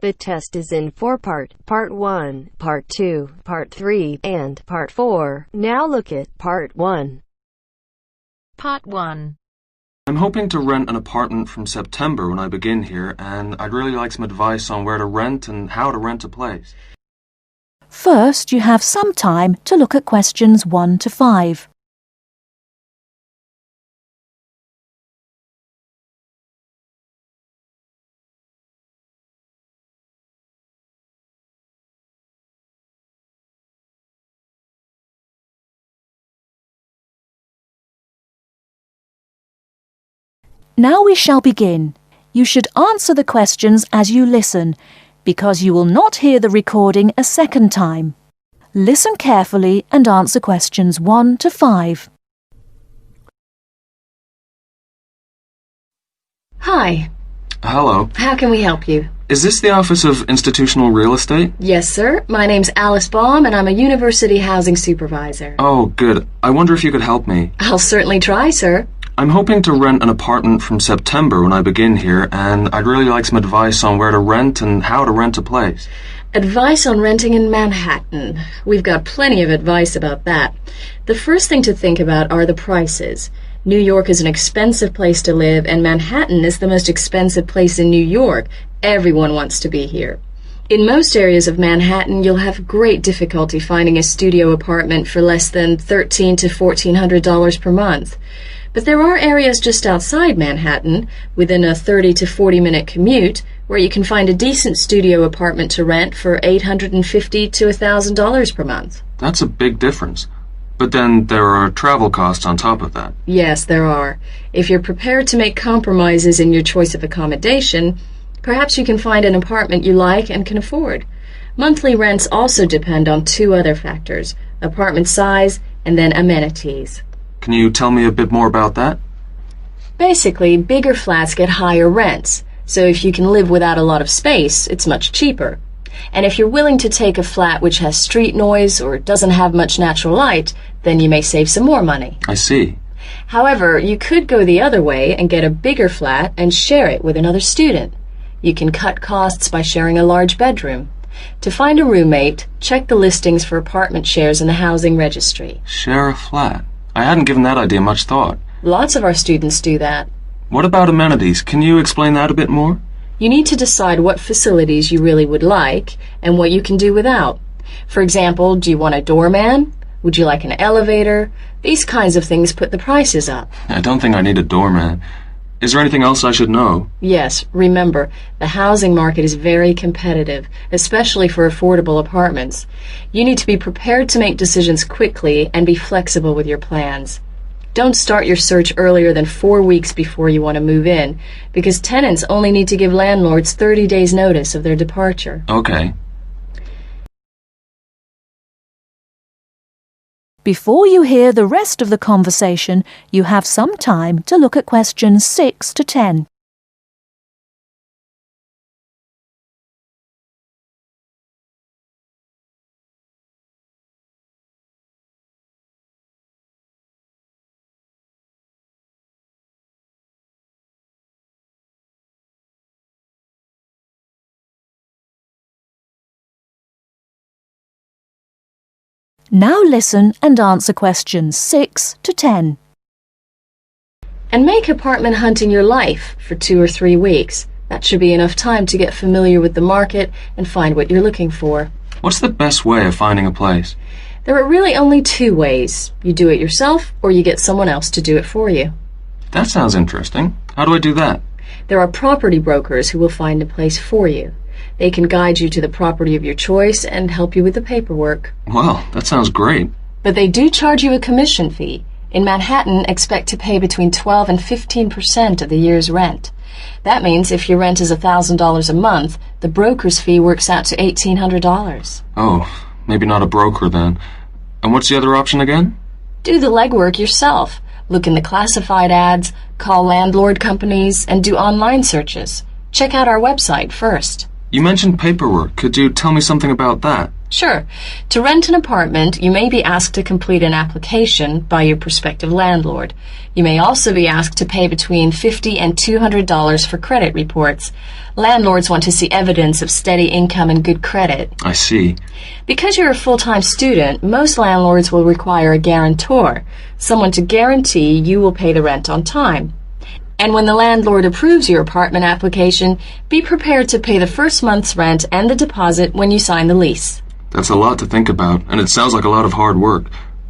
The test is in 4-part, Part 1, Part 2, Part 3, and Part 4. Now look at Part 1. Part 1. I'm hoping to rent an apartment from September when I begin here, and I'd really like some advice on where to rent and how to rent a place. First, you have some time to look at questions 1 to 5. Now we shall begin. You should answer the questions as you listen, because you will not hear the recording a second time. Listen carefully and answer questions 1 to 5. Hi. Hello. How can we help you? Is this the Office of Institutional Real Estate? Yes, sir. My name's Alice Baum, and I'm a university housing supervisor. Oh, good. I wonder if you could help me. I'll certainly try, sir. I'm hoping to rent an apartment from September when I begin here, and I'd really like some advice on where to rent and how to rent a place. Advice on renting in Manhattan. We've got plenty of advice about that. The first thing to think about are the prices. New York is an expensive place to live, and Manhattan is the most expensive place in New York. Everyone wants to be here. In most areas of Manhattan, you'll have great difficulty finding a studio apartment for less than $1,300 to $1,400 per month. But there are areas just outside Manhattan, within a 30 to 40-minute commute, where you can find a decent studio apartment to rent for $850 to $1,000 per month. That's a big difference. But then there are travel costs on top of that. Yes, there are. If you're prepared to make compromises in your choice of accommodation, perhaps you can find an apartment you like and can afford. Monthly rents also depend on 2 other factors: apartment size and then amenities. Can you tell me a bit more about that? Basically, bigger flats get higher rents, so if you can live without a lot of space, it's much cheaper. And if you're willing to take a flat which has street noise or doesn't have much natural light, then you may save some more money. I see. However, you could go the other way and get a bigger flat and share it with another student. You can cut costs by sharing a large bedroom. To find a roommate, check the listings for apartment shares in the housing registry. Share a flat. I hadn't given that idea much thought. Lots of our students do that. What about amenities? Can you explain that a bit more? You need to decide what facilities you really would like and what you can do without. For example, do you want a doorman? Would you like an elevator? These kinds of things put the prices up. I don't think I need a doorman. Is there anything else I should know? Yes, remember, the housing market is very competitive, especially for affordable apartments. You need to be prepared to make decisions quickly and be flexible with your plans. Don't start your search earlier than 4 weeks before you want to move in, because tenants only need to give landlords 30 days notice of their departure. Okay. Before you hear the rest of the conversation, you have some time to look at questions 6 to 10. Now listen and answer questions 6 to 10. And make apartment hunting your life for 2 or 3 weeks. That should be enough time to get familiar with the market and find what you're looking for. What's the best way of finding a place? There are really only 2 ways. You do it yourself, or you get someone else to do it for you. That sounds interesting. How do I do that? There are property brokers who will find a place for you. They can guide you to the property of your choice and help you with the paperwork. Well, that sounds great. But they do charge you a commission fee. In Manhattan, expect to pay between 12% and 15% of the year's rent. That means if your rent is $1,000 a month, the broker's fee works out to $1,800. Oh, maybe not a broker then. And what's the other option again? Do the legwork yourself. Look in the classified ads, call landlord companies, and do online searches. Check out our website first. You mentioned paperwork. Could you tell me something about that? Sure. To rent an apartment, you may be asked to complete an application by your prospective landlord. You may also be asked to pay between $50 and $200 for credit reports. Landlords want to see evidence of steady income and good credit. I see. Because you're a full-time student, most landlords will require a guarantor, someone to guarantee you will pay the rent on time. And when the landlord approves your apartment application, be prepared to pay the first month's rent and the deposit when you sign the lease. That's a lot to think about, and it sounds like a lot of hard work.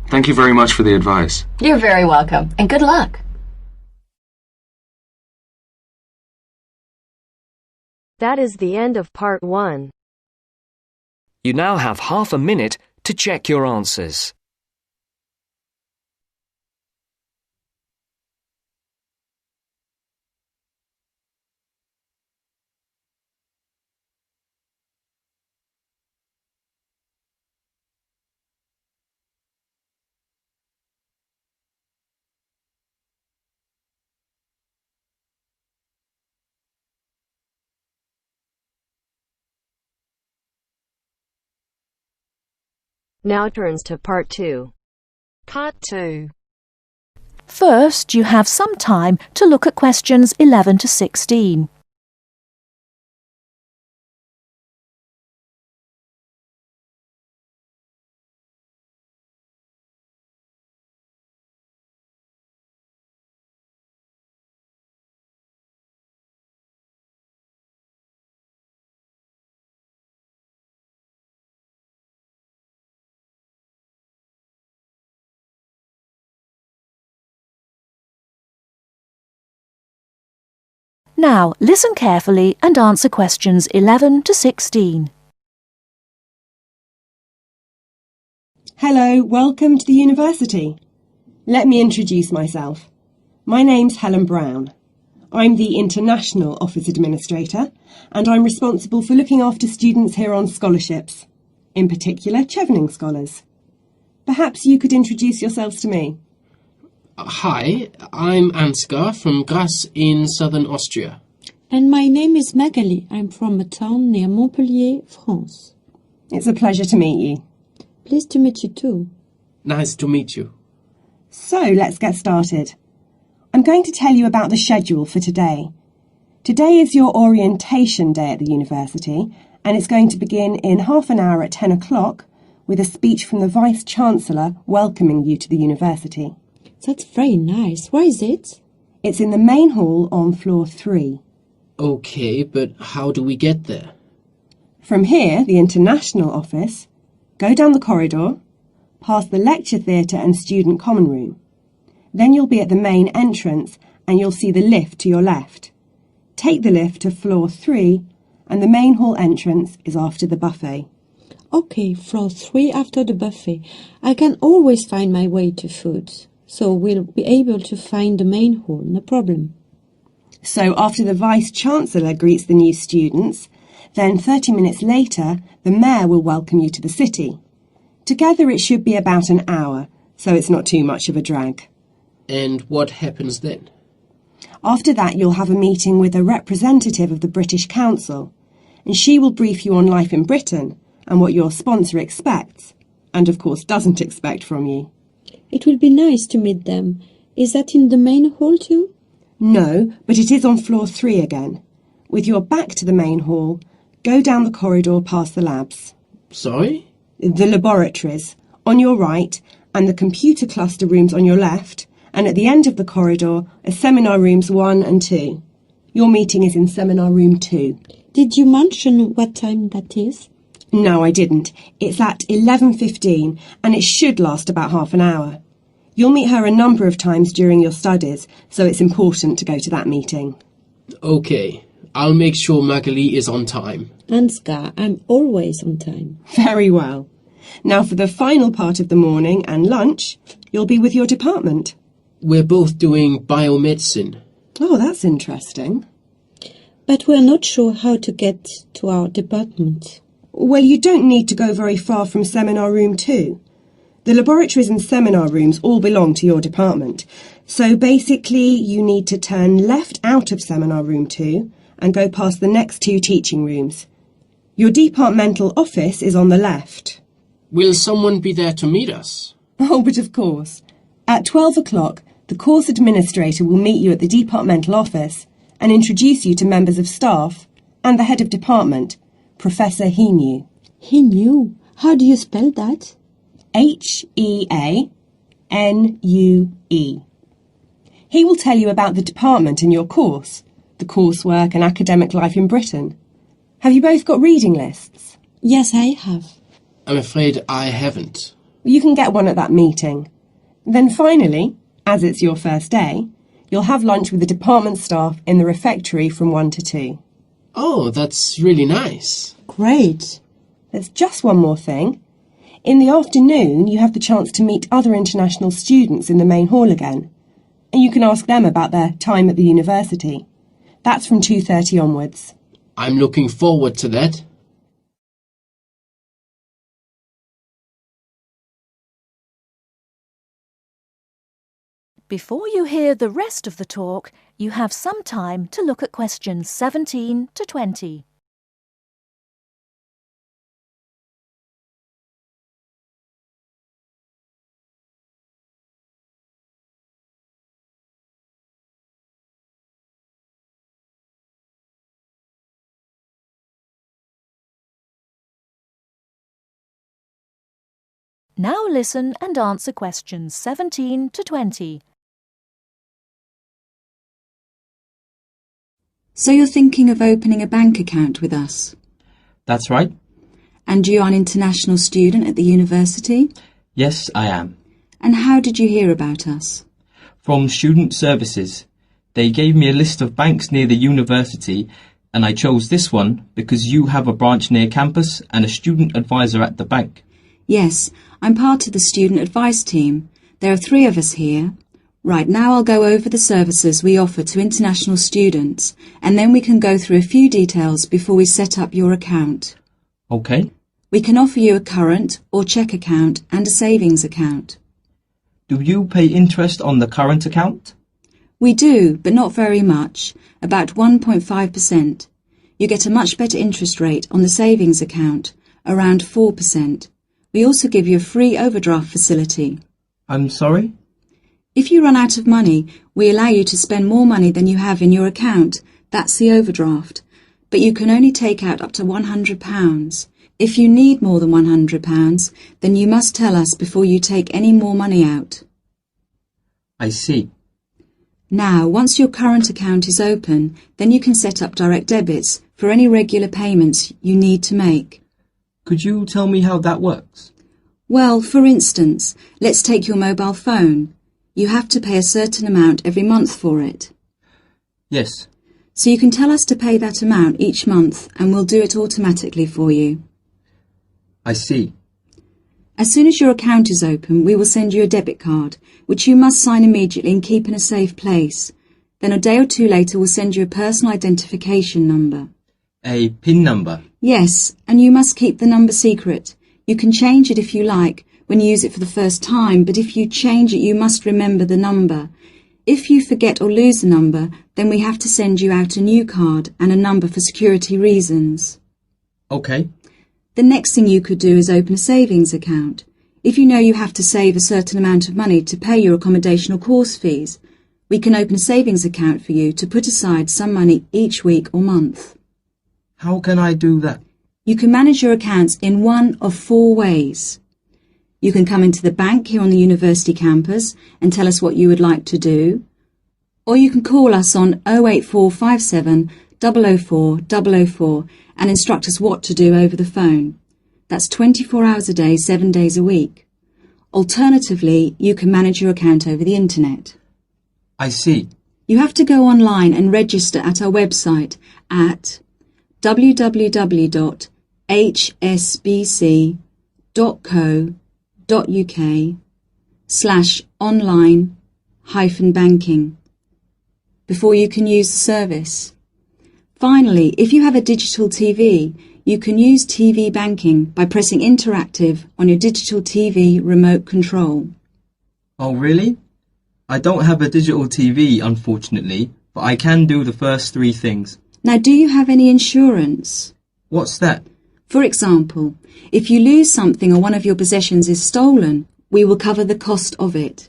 Thank you very much for the advice. You're very welcome, and good luck. That is the end of part 1. You now have half a minute to check your answers. Now turns to part 2. Part 2. First, you have some time to look at questions 11 to 16. Now, listen carefully and answer questions 11 to 16. Hello, welcome to the university. Let me introduce myself. My name's Helen Brown. I'm the International Office Administrator, and I'm responsible for looking after students here on scholarships, in particular Chevening scholars. Perhaps you could introduce yourselves to me. Hi, I'm Ansgar from Grasse in southern Austria. And my name is Magali. I'm from a town near Montpellier, France. It's a pleasure to meet you. Pleased to meet you too. Nice to meet you. So, let's get started. I'm going to tell you about the schedule for today. Today is your orientation day at the university, and it's going to begin in half an hour at 10 o'clock with a speech from the Vice-Chancellor welcoming you to the university. That's very nice. Where is it? It's in the main hall on floor 3. Okay, but how do we get there? From here, the International Office, go down the corridor, past the lecture theatre and student common room. Then you'll be at the main entrance and you'll see the lift to your left. Take the lift to floor 3 and the main hall entrance is after the buffet. Okay, floor 3 after the buffet. I can always find my way to food. So we'll be able to find the main hall, no problem. So after the Vice-Chancellor greets the new students, then 30 minutes later, the Mayor will welcome you to the city. Together it should be about an hour, so it's not too much of a drag. And what happens then? After that, you'll have a meeting with a representative of the British Council, and she will brief you on life in Britain and what your sponsor expects, and of course doesn't expect from you. It will be nice to meet them. Is that in the main hall too? No, but it is on floor 3 again. With your back to the main hall, go down the corridor past the labs. Sorry? The laboratories, on your right, and the computer cluster rooms on your left, and at the end of the corridor are seminar rooms 1 and 2. Your meeting is in seminar room 2. Did you mention what time that is? No, I didn't. It's at 11:15 and it should last about half an hour. You'll meet her a number of times during your studies, so it's important to go to that meeting. Okay, I'll make sure Magali is on time. Ansgar, I'm always on time. Very well. Now for the final part of the morning and lunch, you'll be with your department. We're both doing biomedicine. Oh, that's interesting. But we're not sure how to get to our department. Well, you don't need to go very far from seminar room 2. The laboratories and seminar rooms all belong to your department. So basically, you need to turn left out of seminar room 2 and go past the next 2 teaching rooms. Your departmental office is on the left. Will someone be there to meet us? Oh, but of course. At 12 o'clock, the course administrator will meet you at the departmental office and introduce you to members of staff and the head of department, Professor Heanue. Heanue? How do you spell that? Heanue. He will tell you about the department and your course, the coursework and academic life in Britain. Have you both got reading lists? Yes, I have. I'm afraid I haven't. You can get one at that meeting. Then finally, as it's your first day, you'll have lunch with the department staff in the refectory from 1 to 2. Oh, that's really nice. Great. There's just one more thing. In the afternoon, you have the chance to meet other international students in the main hall again, and you can ask them about their time at the university. That's from 2:30 onwards. I'm looking forward to that. Before you hear the rest of the talk, you have some time to look at questions 17 to 20. Now listen and answer questions 17 to 20. So you're thinking of opening a bank account with us? That's right. And you are an international student at the university? Yes, I am. And how did you hear about us? From Student Services. They gave me a list of banks near the university, and I chose this one because you have a branch near campus and a student advisor at the bank. Yes, I'm part of the student advice team. There are 3 of us here. Right, now I'll go over the services we offer to international students, and then we can go through a few details before we set up your account. Okay. We can offer you a current or cheque account and a savings account. Do you pay interest on the current account? We do, but not very much, about 1.5%. You get a much better interest rate on the savings account, around 4%. We also give you a free overdraft facility. I'm sorry? If you run out of money, we allow you to spend more money than you have in your account. That's the overdraft. But you can only take out up to £100. If you need more than £100, then you must tell us before you take any more money out. I see. Now, once your current account is open, then you can set up direct debits for any regular payments you need to make. Could you tell me how that works? Well, for instance, let's take your mobile phone. You have to pay a certain amount every month for it. Yes. So you can tell us to pay that amount each month and we'll do it automatically for you. I see. As soon as your account is open, we will send you a debit card, which you must sign immediately and keep in a safe place. Then a day or 2 later we'll send you a personal identification number. A PIN number? Yes, and you must keep the number secret. You can change it if you like when you use it for the first time, but if you change it you must remember the number. If you forget or lose the number, then we have to send you out a new card and a number for security reasons. Okay. The next thing you could do is open a savings account. If you know you have to save a certain amount of money to pay your accommodation or course fees, we can open a savings account for you to put aside some money each week or month. How can I do that? You can manage your accounts in one of 4 ways. You can come into the bank here on the university campus and tell us what you would like to do, or you can call us on 08457 004 004 and instruct us what to do over the phone. That's 24 hours a day, 7 days a week. Alternatively, you can manage your account over the internet. I see. You have to go online and register at our website at www.hsbc.co.uk/online-banking before you can use the service. Finally, if you have a digital TV, you can use TV banking by pressing interactive on your digital TV remote control. Oh, really? I don't have a digital TV, unfortunately, but I can do the first 3 things. Now, do you have any insurance? What's that? For example, if you lose something or one of your possessions is stolen, we will cover the cost of it.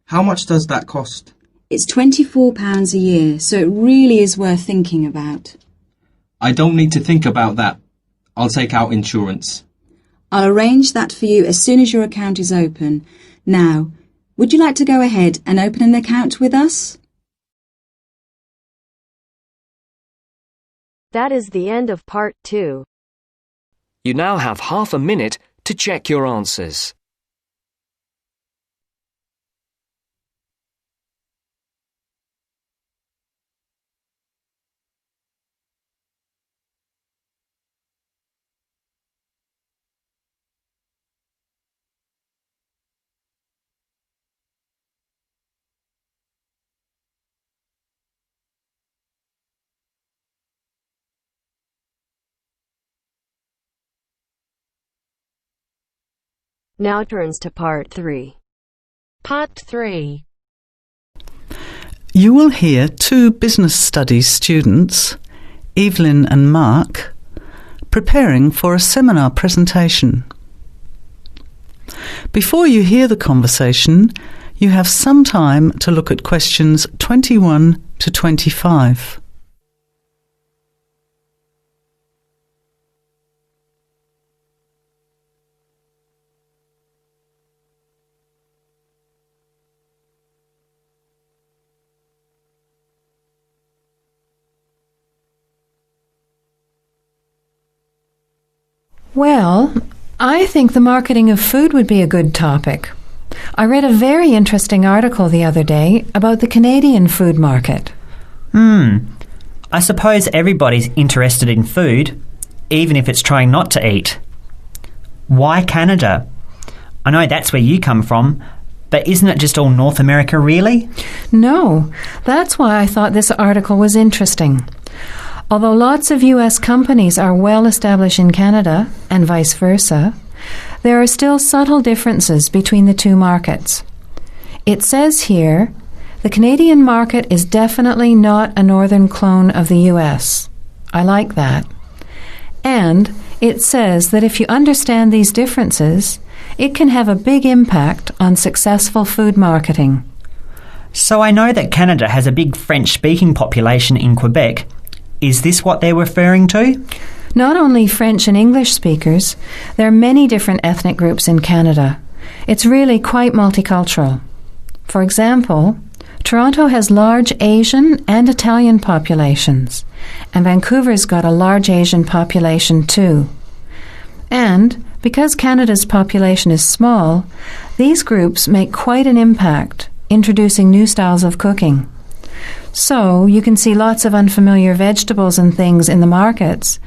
How much does that cost? It's £24 a year, so it really is worth thinking about. I don't need to think about that. I'll take out insurance. I'll arrange that for you as soon as your account is open. Now, would you like to go ahead and open an account with us? That is the end of part 2. You now have half a minute to check your answers. Now turns to part 3. Part 3. You will hear 2 business studies students, Evelyn and Mark, preparing for a seminar presentation. Before you hear the conversation, you have some time to look at questions 21 to 25. Well, I think the marketing of food would be a good topic. I read a very interesting article the other day about the Canadian food market. I suppose everybody's interested in food, even if it's trying not to eat. Why Canada? I know that's where you come from, but isn't it just all North America, really? No, that's why I thought this article was interesting. Although lots of U.S. companies are well established in Canada, and vice versa, there are still subtle differences between the two markets. It says here, the Canadian market is definitely not a northern clone of the U.S. I like that. And it says that if you understand these differences, it can have a big impact on successful food marketing. So I know that Canada has a big French-speaking population in Quebec. Is this what they're referring to? Not only French and English speakers, there are many different ethnic groups in Canada. It's really quite multicultural. For example, Toronto has large Asian and Italian populations, and Vancouver's got a large Asian population too. And because Canada's population is small, these groups make quite an impact, introducing new styles of cooking. So you can see lots of unfamiliar vegetables and things in the markets,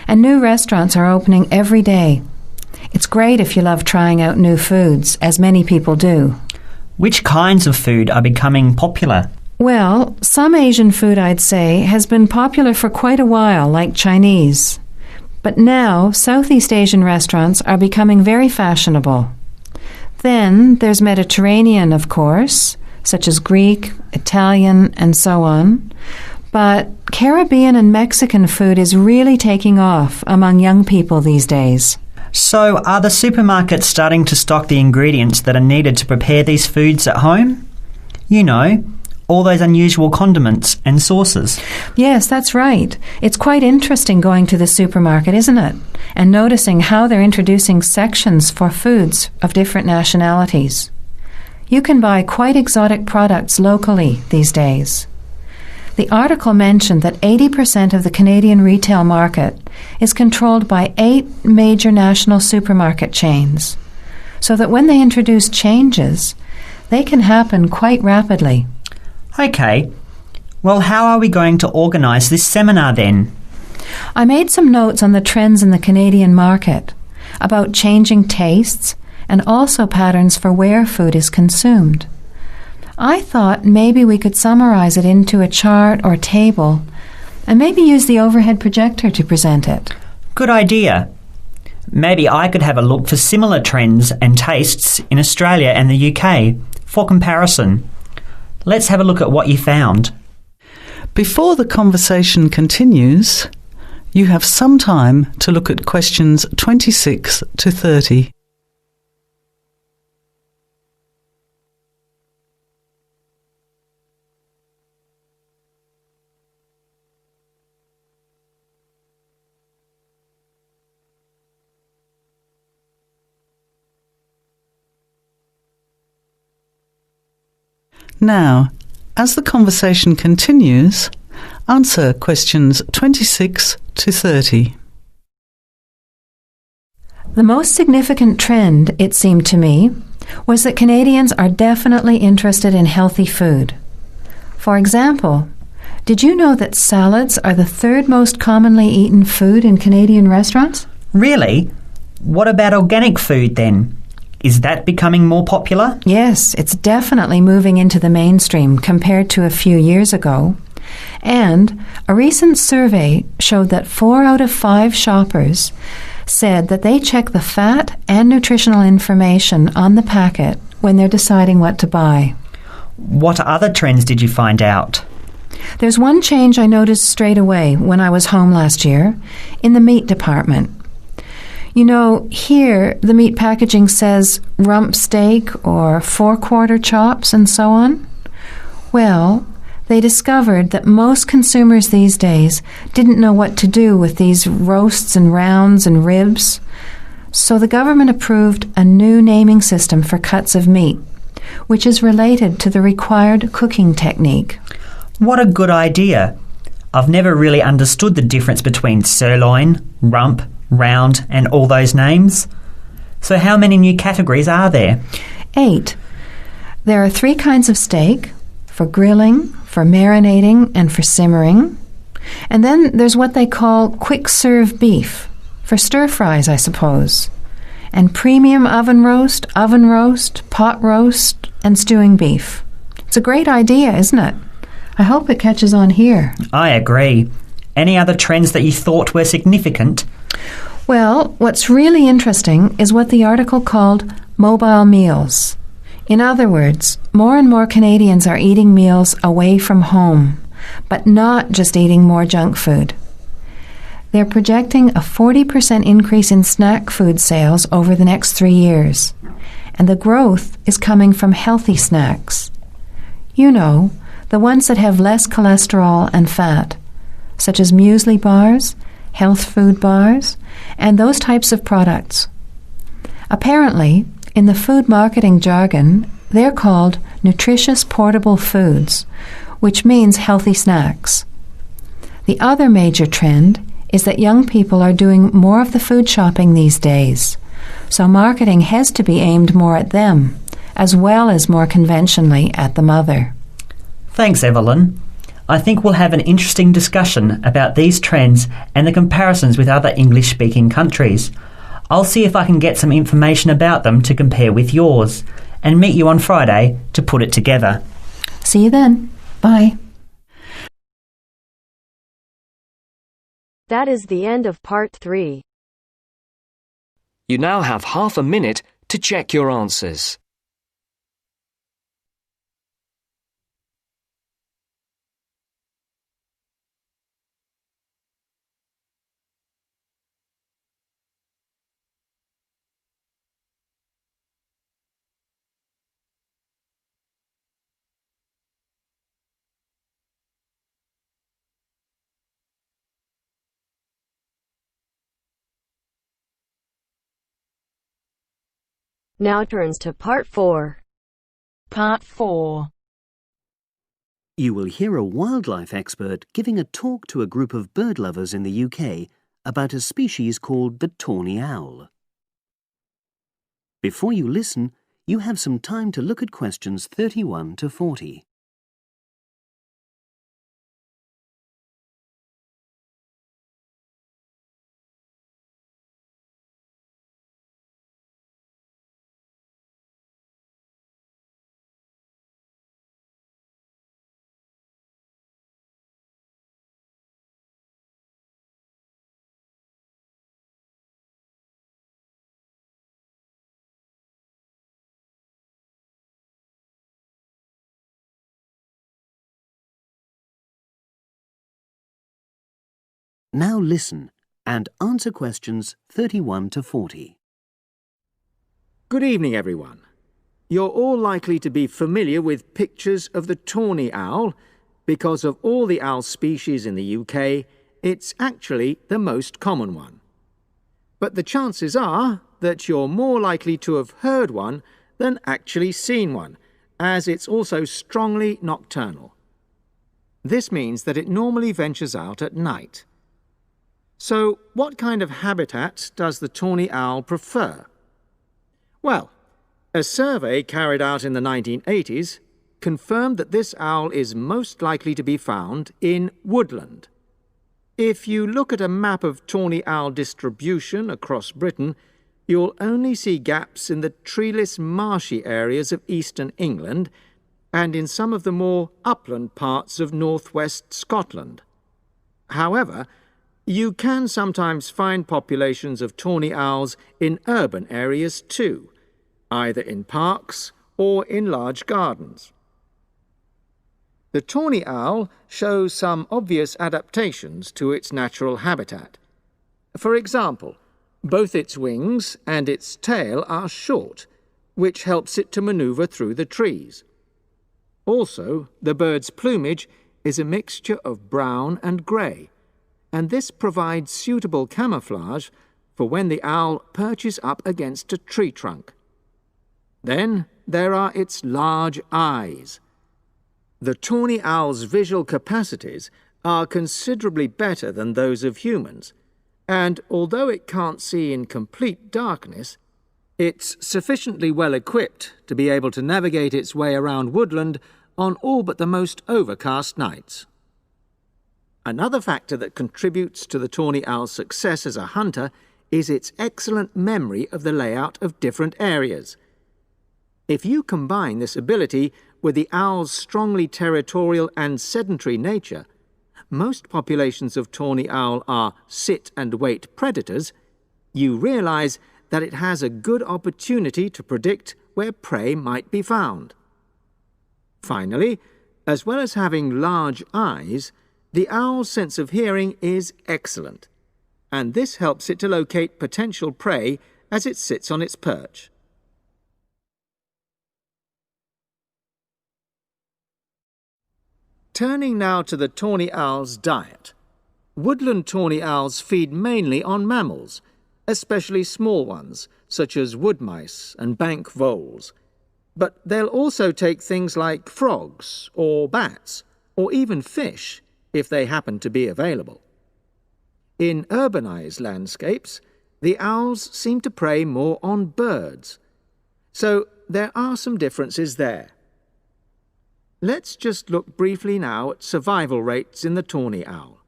and new restaurants are opening every day. It's great if you love trying out new foods, as many people do. Which kinds of food are becoming popular? Well, some Asian food, I'd say, has been popular for quite a while, like Chinese. But now, Southeast Asian restaurants are becoming very fashionable. Then there's Mediterranean, of course, such as Greek, Italian, and so on. But Caribbean and Mexican food is really taking off among young people these days. So are the supermarkets starting to stock the ingredients that are needed to prepare these foods at home? You know, all those unusual condiments and sauces. Yes, that's right. It's quite interesting going to the supermarket, isn't it? And noticing how they're introducing sections for foods of different nationalities. You can buy quite exotic products locally these days. The article mentioned that 80% of the Canadian retail market is controlled by 8 major national supermarket chains, so that when they introduce changes, they can happen quite rapidly. Okay. Well, how are we going to organise this seminar then? I made some notes on the trends in the Canadian market, about changing tastes, and also patterns for where food is consumed. I thought maybe we could summarize it into a chart or table, and maybe use the overhead projector to present it. Good idea. Maybe I could have a look for similar trends and tastes in Australia and the UK for comparison. Let's have a look at what you found. Before the conversation continues, You have some time to look at questions 26 to 30. Now, as the conversation continues, answer questions 26 to 30. The most significant trend, it seemed to me, was that Canadians are definitely interested in healthy food. For example, did you know that salads are the third most commonly eaten food in Canadian restaurants? Really? What about organic food then? Is that becoming more popular? Yes, it's definitely moving into the mainstream compared to a few years ago. And a recent survey showed that 4 out of 5 shoppers said that they check the fat and nutritional information on the packet when they're deciding what to buy. What other trends did you find out? There's one change I noticed straight away when I was home last year in the meat department. You know, here the meat packaging says rump steak or 4-quarter chops and so on. Well, they discovered that most consumers these days didn't know what to do with these roasts and rounds and ribs. So the government approved a new naming system for cuts of meat, which is related to the required cooking technique. What a good idea. I've never really understood the difference between sirloin, rump, round and all those names. So how many new categories are there? 8. There are 3 kinds of steak, for grilling, for marinating and for simmering. And then there's what they call quick-serve beef, for stir-fries, I suppose. And premium oven roast, pot roast and stewing beef. It's a great idea, isn't it? I hope it catches on here. I agree. Any other trends that you thought were significant? Well, what's really interesting is what the article called mobile meals. In other words, more and more Canadians are eating meals away from home, but not just eating more junk food. They're projecting a 40% increase in snack food sales over the next 3 years, and the growth is coming from healthy snacks. You know, the ones that have less cholesterol and fat, such as muesli bars, health food bars, and those types of products. Apparently, in the food marketing jargon, they're called nutritious portable foods, which means healthy snacks. The other major trend is that young people are doing more of the food shopping these days, so marketing has to be aimed more at them, as well as more conventionally at the mother. Thanks, Evelyn. I think we'll have an interesting discussion about these trends and the comparisons with other English-speaking countries. I'll see if I can get some information about them to compare with yours, and meet you on Friday to put it together. See you then. Bye. That is the end of part 3. You now have half a minute to check your answers. Now turns to part 4. Part 4. You will hear a wildlife expert giving a talk to a group of bird lovers in the UK about a species called the tawny owl. Before you listen, you have some time to look at questions 31 to 40. Now listen and answer questions 31 to 40. Good evening, everyone. You're all likely to be familiar with pictures of the tawny owl. Because of all the owl species in the UK, it's actually the most common one. But the chances are that you're more likely to have heard one than actually seen one, as it's also strongly nocturnal. This means that it normally ventures out at night. So, what kind of habitat does the tawny owl prefer? Well, a survey carried out in the 1980s confirmed that this owl is most likely to be found in woodland. If you look at a map of tawny owl distribution across Britain, you'll only see gaps in the treeless marshy areas of eastern England and in some of the more upland parts of northwest Scotland. However, you can sometimes find populations of tawny owls in urban areas too, either in parks or in large gardens. The tawny owl shows some obvious adaptations to its natural habitat. For example, both its wings and its tail are short, which helps it to maneuver through the trees. Also, the bird's plumage is a mixture of brown and grey, and this provides suitable camouflage for when the owl perches up against a tree trunk. Then there are its large eyes. The tawny owl's visual capacities are considerably better than those of humans, and although it can't see in complete darkness, it's sufficiently well equipped to be able to navigate its way around woodland on all but the most overcast nights. Another factor that contributes to the tawny owl's success as a hunter is its excellent memory of the layout of different areas. If you combine this ability with the owl's strongly territorial and sedentary nature, most populations of tawny owl are sit-and-wait predators, you realize that it has a good opportunity to predict where prey might be found. Finally, as well as having large eyes, the owl's sense of hearing is excellent, and this helps it to locate potential prey as it sits on its perch. Turning now to the tawny owl's diet. Woodland tawny owls feed mainly on mammals, especially small ones, such as wood mice and bank voles. But they'll also take things like frogs or bats, or even fish, if they happen to be available. In urbanized landscapes, the owls seem to prey more on birds. So there are some differences there. Let's just look briefly now at survival rates in the tawny owl.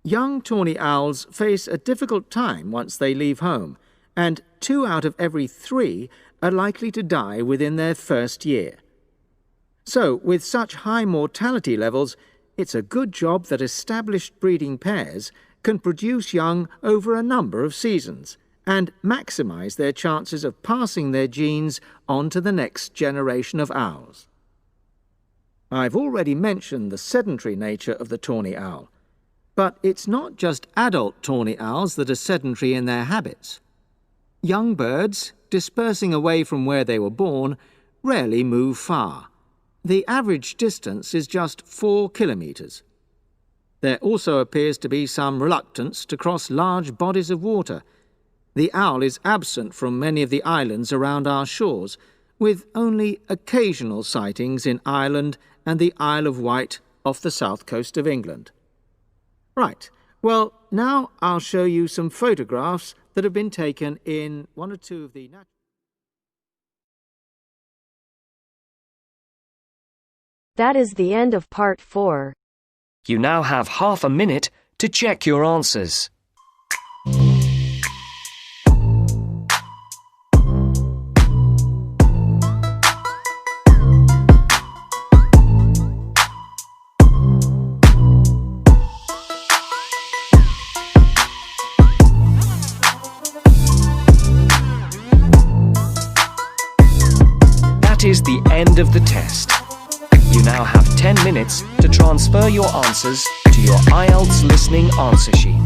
Young tawny owls face a difficult time once they leave home, and 2 out of every 3 are likely to die within their first year. So, with such high mortality levels, it's a good job that established breeding pairs can produce young over a number of seasons and maximize their chances of passing their genes on to the next generation of owls. I've already mentioned the sedentary nature of the tawny owl, but it's not just adult tawny owls that are sedentary in their habits. Young birds, dispersing away from where they were born, rarely move far. The average distance is just 4 kilometres. There also appears to be some reluctance to cross large bodies of water. The owl is absent from many of the islands around our shores, with only occasional sightings in Ireland and the Isle of Wight off the south coast of England. Right, well, now I'll show you some photographs that have been taken in one or two of the... That is the end of part 4. You now have half a minute to check your answers. That is the end of the test. You now have 10 minutes to transfer your answers to your Ielts listening answer sheet.